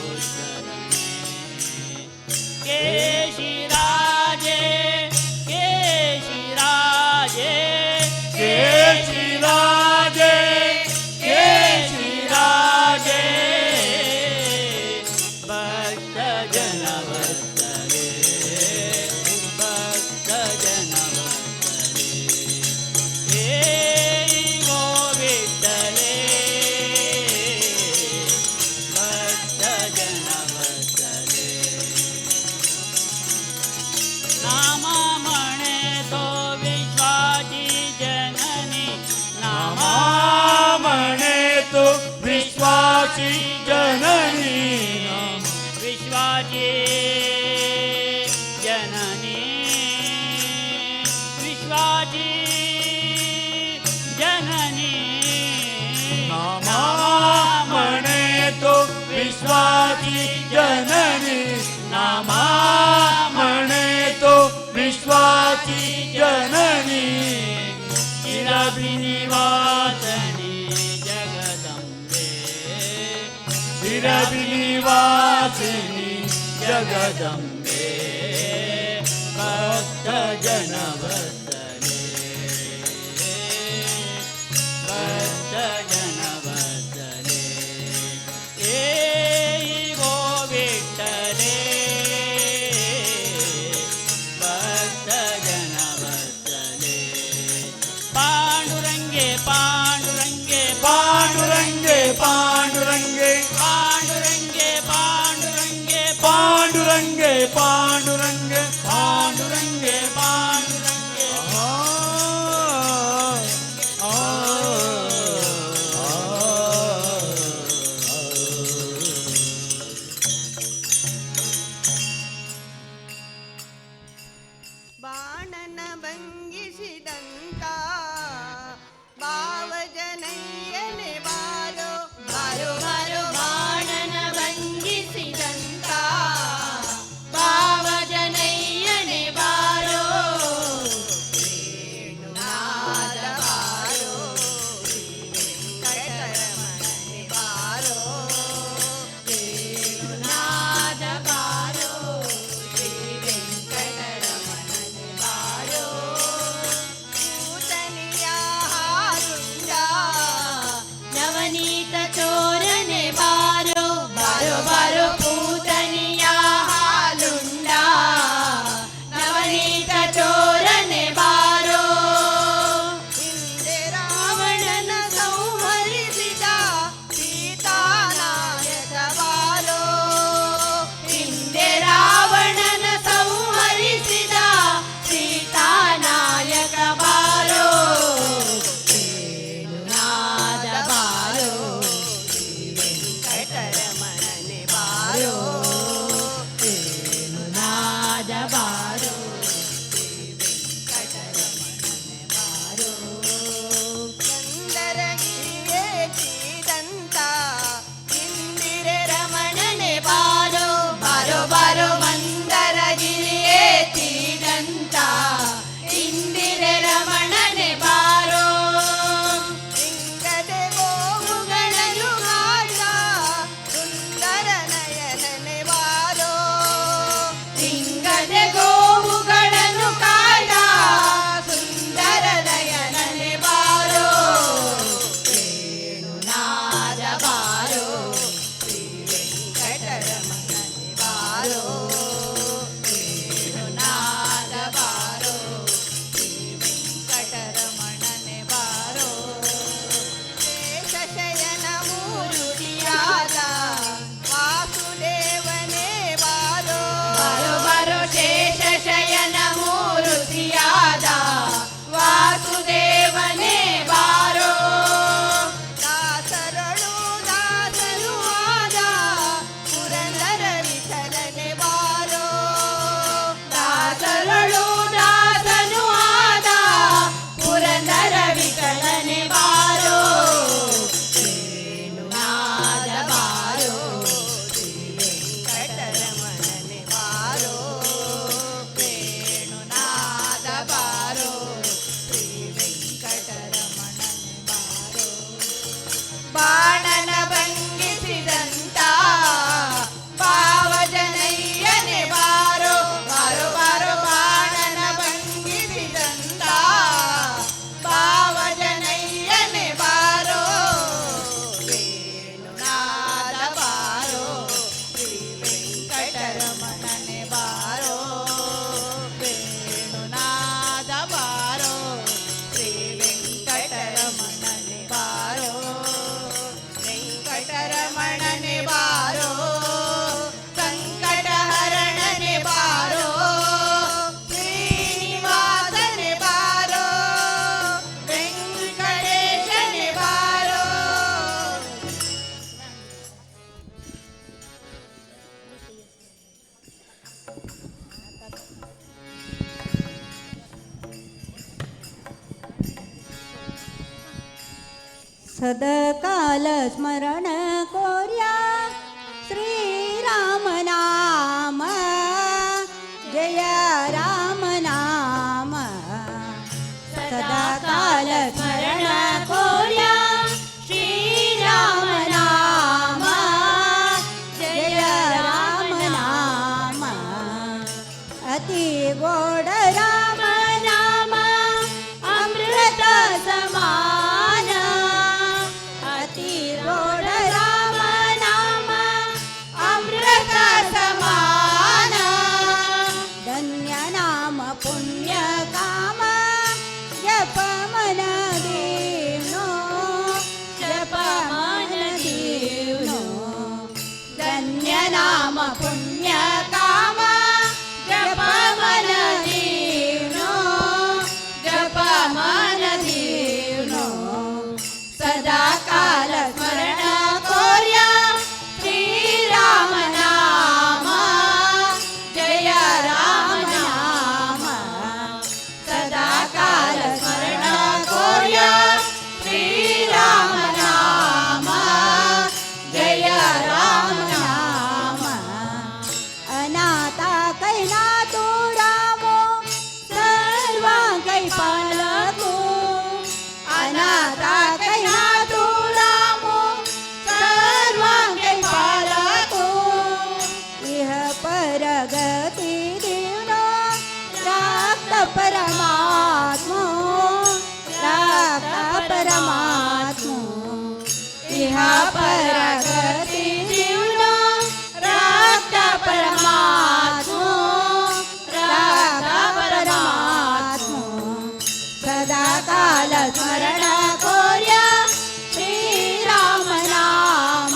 ಉದ್ಧರಣೆ ಕೇಶಿರಾಜೆ ಕೇಶಿರಾಜೆ ಕೇಶಿರಾಜೆ ಕೇಶಿರಾಜೆ ಭಕ್ತ ಜನ ವತ್ಸಲೆ ಭಕ್ತ ಜನ ವತ್ಸಲೆ ಗೋ ವಿಠಲೆ ಭಕ್ತ ಜನ ವತ್ಸಲೆ ನಾಮ ಮಣೆ ತೋ ವಿಶ್ವಾಸಿ ಜನನಿ ನಾಮ ಮಣೆ ತು ವಿಶ್ವಾಸಿ ಜನನಿ विश्वाची जननी विश्वाची जननी नामा मणे तो विश्वाची जननी नामा मणे तो विश्वाची जननी चिरविनिवासनी जगदम्बे चिरविनिवासिनी जगदम्बे भक्त जन वत्सले भक्त जन वत्सले गो विठ्ठले भक्त जन वत्सले पांडुरंगे पांडुरंगे पांडुरंगे पांडुरंगे पांडुरंगे पांडुरंगे पांडुरंगे पांडुरंगे पांडुरंगे पांडुरंगे सदकाल स्मरण कोर्या श्रीराम नाम जय राम नाम सदाकाल स्मरण कोर्या श्रीराम नाम जय राम नाम अति गोड राम नाम अमृत समान अति गोड राम नाम अमृत समान धन्य नाम पुण्य काम जप मन देवनो जप मन देवनो धन्य नाम पुण्य काम जप मन देवनो जप मन देवनो सदा काल स्मरण कोर्या श्रीराम नाम जय राम नाम सदा काल स्मरण कोर्या श्रीराम नाम जय राम नाम अनाथा कैनातो रामो सर्वा कै पालको अनाथा कैनातो रामो सर्वा कै पालको इह परगति देवनो राक्त परमात्मो राक्त परमात्मो इह परगति देवनो राक्त परमात्मो राक्त परमात्मो सदा काल स्मरण कोर्या श्रीराम नाम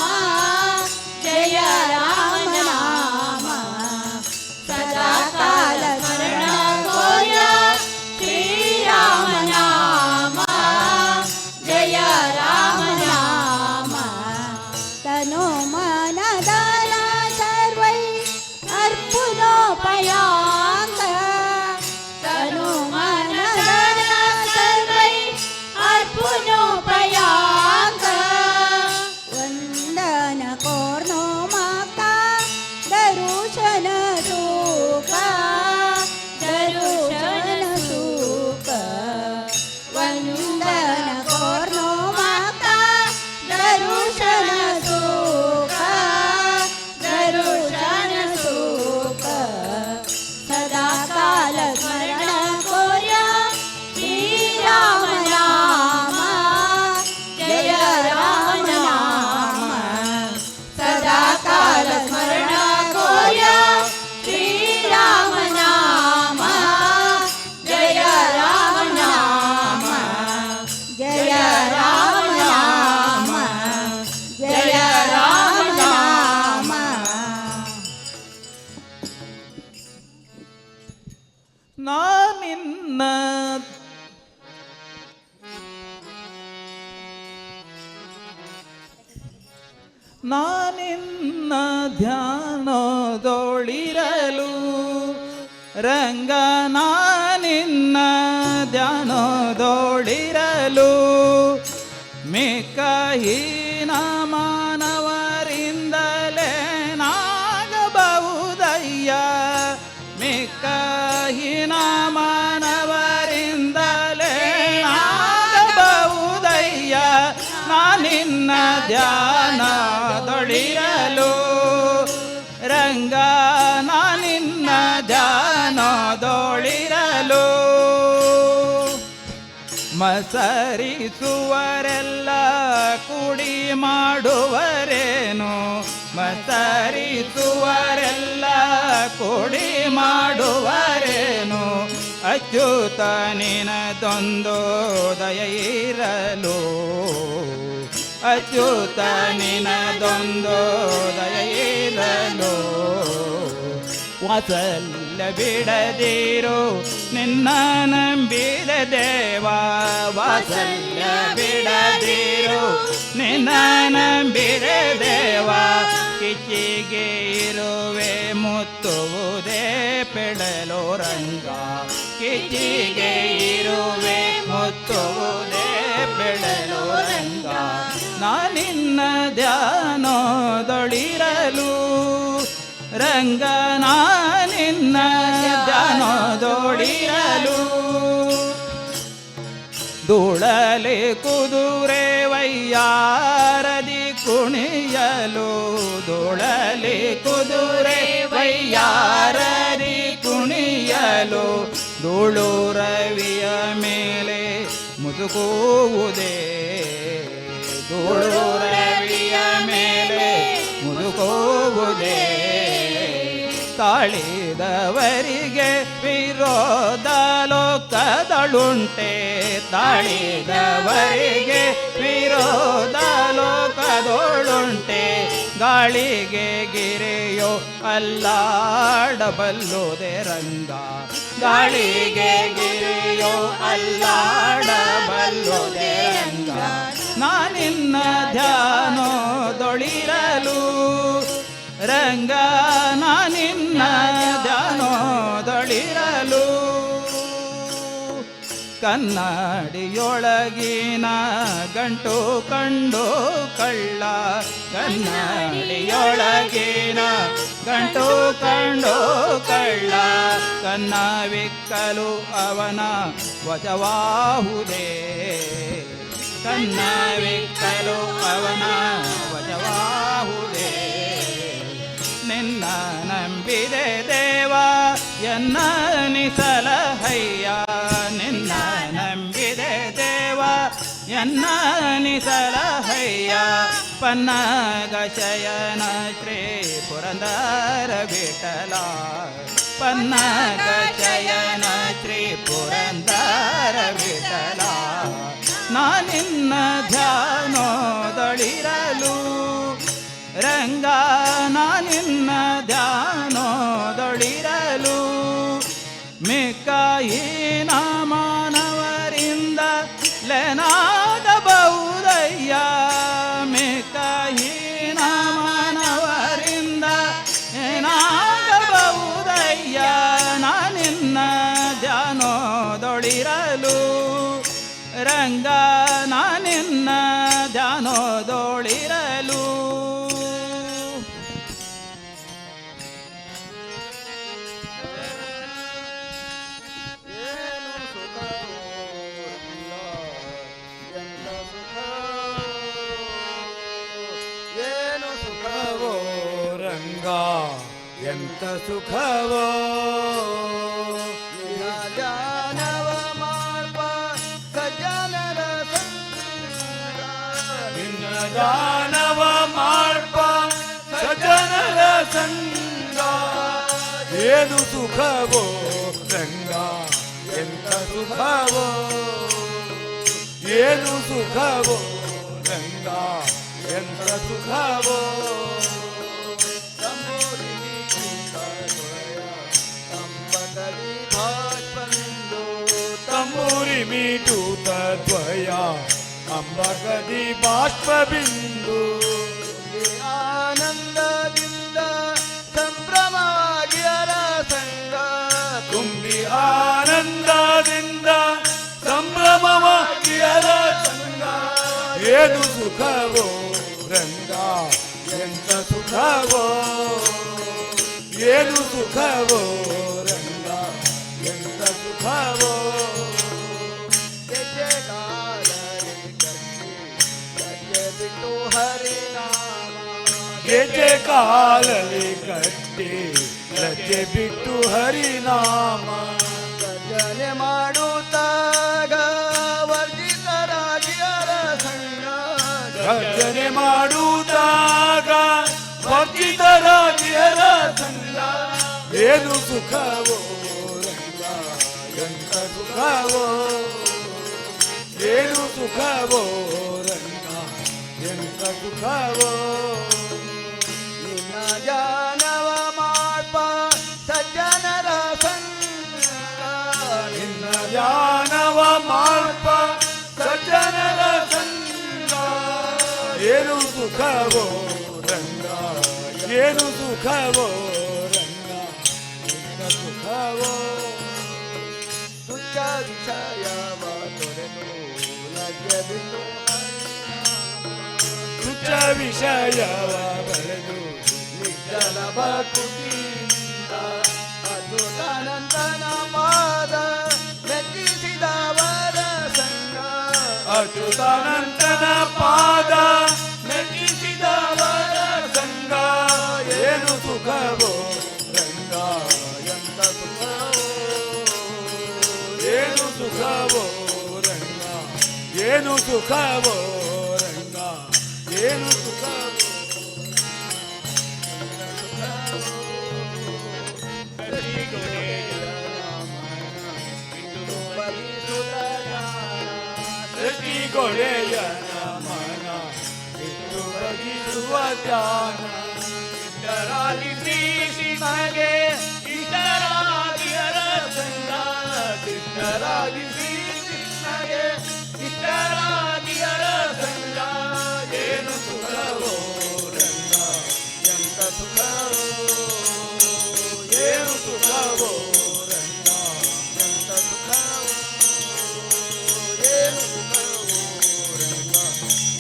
जय राम नाम सदा काल स्मरण कोर्या श्रीराम नाम जय राम नाम तनो मन दान सर्वै अर्पणोपयाङ्ग तनु मन दान सर्वै अर्पणोपयाङ्ग वन्दन कोर्नो माता दरुशन सुख दरुशन सुख वन्दन कोर्नो माता दरुशन सुख दरुशन सुख सदा काल स्मरण कोर्या श्रीराम नाम जय राम नाम सदा काल स्मरण कोर्या श्रीराम नाम जय राम नाम जय राम नाम जय राम नाम ನಾನಿನ್ನ ನಾನಿನ್ನ ಧ್ಯಾನದೊಳಿರಲು ರಂಗ ನಾನಿನ್ನ ಧ್ಯಾನದೊಳಿರಲು ಮಿಕ್ಕ ಹೀನ ಮಾನವರಿಂದಲೇ ನಾಗಬಹುದಯ್ಯ ಮಿಕ್ಕ ಹೀನ ಮಾನವರಿಂದಲೇ ನಾಗಬಹುದಯ್ಯ ನಾನಿನ್ನ ಧ್ಯಾನದೊಳಿರಲು ರಂಗ ನಾನಿನ್ನ ಧ್ಯಾನದೊಳಿರಲು ಮಸರಿಸುವರೆಲ್ಲ ಕೂಡಿ ಮಾಡುವರೇನು ಮಸರಿಸುವರೆಲ್ಲ ಕೂಡಿ ಮಾಡುವರೇನು ಅಚ್ಯುತ ನಿನದೊಂದು ದಯ ಇರಲು ಅಚ್ಯುತ ನಿನದೊಂದು ದಯ ಇರಲು ವಾತ್ಸಲ್ಯ ಬಿಡದಿರು ನಿನ್ನ ನಂಬಿದ ದೇವ ವಾತ್ಸಲ್ಯ ಬಿಡದಿರು ನಿನ್ನ ನಂಬಿದ ದೇವ ಕಿಚ್ಚಿಗೆ ಇರುವೆ ಮುತ್ತುವುದೇ ಪೆಡಲು ರಂಗ ಕಿಚ್ಚಿಗೆ ಇರುವೆ ಮುತ್ತುವುದೇ ಬೆಳಲು ರಂಗ ರಂಗನ ನಿನ್ನ ಧ್ಯಾನದೊಳಿರಲು ಧೂಳಲೆ ಕುದುರೆ ವಯ್ಯಾರದಿ ಕುಣಿಯಲು ಧೂಳಲೆ ಕುದುರೆ ವಯ್ಯಾರದಿ ಕುಣಿಯಲು ಧೂಳು ರವಿಯ ಮೇಲೆ ಮುದುಕುವುದೇ ಧೂಳು ರವಿಯ ಮೇಲೆ ಮುದುಕುವುದೇ ತಾಳಿದವರಿಗೆ ವಿರೋಧ ಲೋಕದಳುಂಟೆ ತಾಳಿದವರಿಗೆ ವಿರೋಧ ಲೋಕದೊಳುಂಟೆ ಗಾಳಿಗೆ ಗಿರೆಯೋ ಅಲ್ಲಾಡಬಲ್ಲುದೆ ರಂಗ ಗಾಳಿಗೆ ಗಿರೆಯೋ ಅಲ್ಲಾಡಬಲ್ಲುದೆ ರಂಗ ನಾನಿನ್ನ ಧ್ಯಾನದೊಳಿರಲು ರಂಗ ನಾನಿನ್ನ ಧ್ಯಾನದೊಳಿರಲು ಕನ್ನಡಿಯೊಳಗಿನ ಗಂಟು ಕಂಡು ಕಳ್ಳ ಕನ್ನಡಿಯೊಳಗಿನ ಗಂಟು ಕಂಡು ಕಳ್ಳ ಕನ್ನವಿಕ್ಕಲು ಅವನ ವಜವಾಹುದೇ ಕನ್ನವಿಕ್ಕಲು ಅವನ ವಜವಾಹುದೇ ನಿನ್ನ ನಂಬಿದೆ ದೇವ ಎನ್ನ ನಿಸಲಹಯ್ಯ ನಿನ್ನ ನಂಬಿದೆ ದೇವ ಎನ್ನ ನಿಸಲಹಯ್ಯ ಪನ್ನಗ ಶಯನ ಶ್ರೀ ಪುರಂದರ ವಿಠಲ ಪನ್ನಗ ಶಯನ ಶ್ರೀ ಪುರಂದರ ವಿಠಲ ನಾನಿನ್ನ ಧ್ಯಾನದೊಳಿರಲು ರಂಗ ನಾನಿನ್ನ ಧ್ಯಾನದೊಳಿರಲು ಮಿಕ್ಕಾಯಿನ ಮಾನವರಿಂದ ಲೆನಾಗಬಹುದಯ್ಯ ಮಿಕ್ಕಾಯಿನ ಮಾನವರಿಂದ ಏನಾಗಬಹುದಯ್ಯ ನಾನಿನ್ನ ಧ್ಯಾನದೊಳಿರಲು ರಂಗ ನಾನಿನ್ನ ಧ್ಯಾನದೊಳಿರಲು ಎಂತ ಸುಖವೋ ಧ್ಯಾನವ ಮಾಡ್ಪ ಸಜ್ಜನರ ನಿನ್ನ ದಾನವ ಮಾಡ್ಪ ಸಜ್ಜನರ ಸಂಗ ಏನು ಸುಖವೋ ರಂಗ ಎಂತ ಸುಖವೋ ಏನು ಸುಖವೋ ರಂಗ ಎಂತ ಸುಖವೋ ತಂಬೂರಿ ಮೀಟೂತ ದ್ವಯ ಅಂಬಗದಿ ಬಾಷ್ಪ ಬಿಂದು ಆನಂದದಿಂದ ಸಂಭ್ರಮವಾಗಿ ಅರ ಸಂಗ ತುಂಬಿ ಆನಂದದಿಂದ ಸಂಭ್ರಮವಾಗಿ ಅರ ಸಂಗ ಏನು ಸುಖವೋ ರಂಗ ಎಂತ ಸುಖವೋ ಏನು ಸುಖವೋ ರಂಗ ಎಂತ ಸುಖವೋ ಗೆಜೆ ಕಾಲಲ್ಲಿ ಕಟ್ಟಿ ಲಜ್ಜೆ ಬಿಟ್ಟು ಹರಿನಾಮ ಭಜನೆ ಮಾಡುತ್ತಾಗ ವರ್ಜಿತರಾಗಿ ಅರ ಸಂಗ ಭಜನೆ ಮಾಡುತ್ತಾಗ ಭಕ್ತಿತರಾಗಿ ಹರ ಸಂಗ ಏನು ಸುಖವೋ ರಂಗ ಎಂತ ಸುಖವೋ ಏನು ಸುಖವೋ ರಂಗ ಎಂತ ಸುಖವೋ ನಿನ್ನ ಜಾನವ ಮಾಡ್ಪ ಸಜ್ಜನರ ಸಂಗ ನಿನ್ನ ಧ್ಯಾನವ ಮಾಡ್ಪ ಸಜ್ಜನರ ಸಂಗ ಏನು ಸುಖವೋ ರಂಗ ಏನು ಸುಖವೋ ರಂಗ ಎಂತ ಸುಖವೋ ತುಚ್ಛ ವಿಷಯವ ತೊರೆದು ಲಜ್ಜೆ ಬಿಟ್ಟು ತುಚ್ಛ ವಿಷಯವ ಬರೆದು ನಿಜ್ಜಲ ಭಕ್ತಿ ಅನಂತನ ಪಾದ ಮೆಚ್ಚಿಸಿದವರ ಸಂಗ ಏನು ಸುಖವೋ ರಂಗ ಎಂತ ಸುಖವೋ ಏನು ಸುಖವೋ ರಂಗ ಏನು ಸುಖವೋ ರಂಗ ಏನು ಸುಖವೋ ಸೃಷ್ಟಿಗೊಡೆಯ ನಮನ ಇಟ್ಟು ಬಗಿಸುವ ಧ್ಯಾನ ಇಷ್ಟರಾಗಿ ಶ್ರೀ ಇಷ್ಟರಾಗಿಯರ ಸಂಗ ಇಷ್ಟರಾಗಿ ಶ್ರೀ ಕೃಷ್ಣಗೆ ಇಷ್ಟರಾಗಿಯರ ಸಂಗ ಏನು ಸುಖವೋ ರಂಗ ಎಂತ ಸುಖವೋ ಏನು ಸುಖವೋ ರಂಗ ಎಂತ ಸುಖವೋ ಏನು ಸುಖವೋ ರಂಗ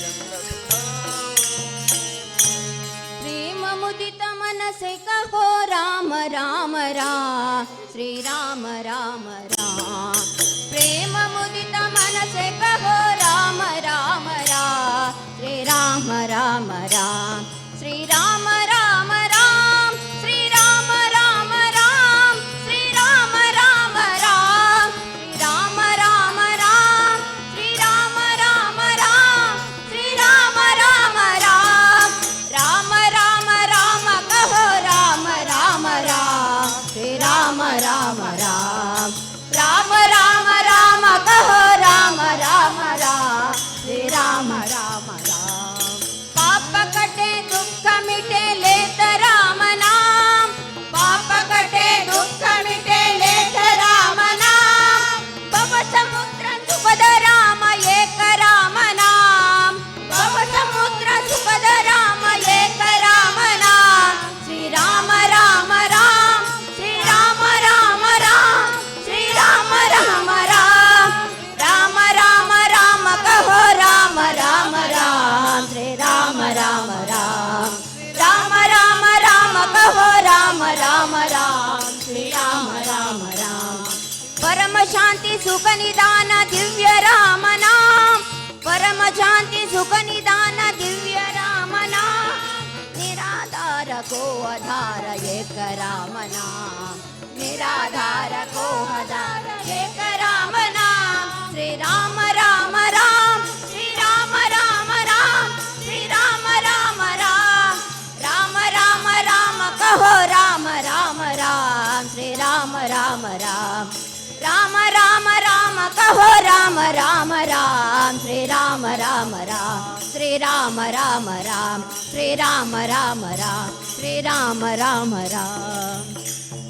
ಎಂತ ಸುಖವೋ प्रेम मुदित मन से कहो राम राम राम श्री राम राम राम प्रेम मुदित मन से कहो राम राम राम श्री राम राम राम श्री राम राम राम श्री राम राम राम श्री राम राम राम श्री राम राम राम श्री राम राम राम श्री राम राम राम राम राम राम कहो राम राम राम श्री राम राम राम राम राम राम कहो राम राम राम श्री राम राम राम पाप कटे दुख मिटे लेत राम नाम पाप कटे दुख मिटे लेत राम नाम भव समुद्र सुखद राम एक राम नाम भव समुद्र सुखद राम एक राम नाम श्री राम राम राम श्री राम राम राम श्री राम राम राम राम राम राम कहो राम राम राम श्री राम राम राम राम राम राम कहो राम राम राम श्री राम राम राम परम शांति सुख निदान दिव्य राम नाम परम शांति सुख निदान दिव्य राम नाम निराधार को आधार एक राम नाम निराधार को आधार एक राम नाम श्री राम राम राम श्री राम राम राम श्री राम राम राम राम राम राम कहो राम राम राम श्री राम राम राम राम राम राम कहो राम राम राम श्री राम राम राम श्री राम राम राम श्री राम राम राम श्री राम राम राम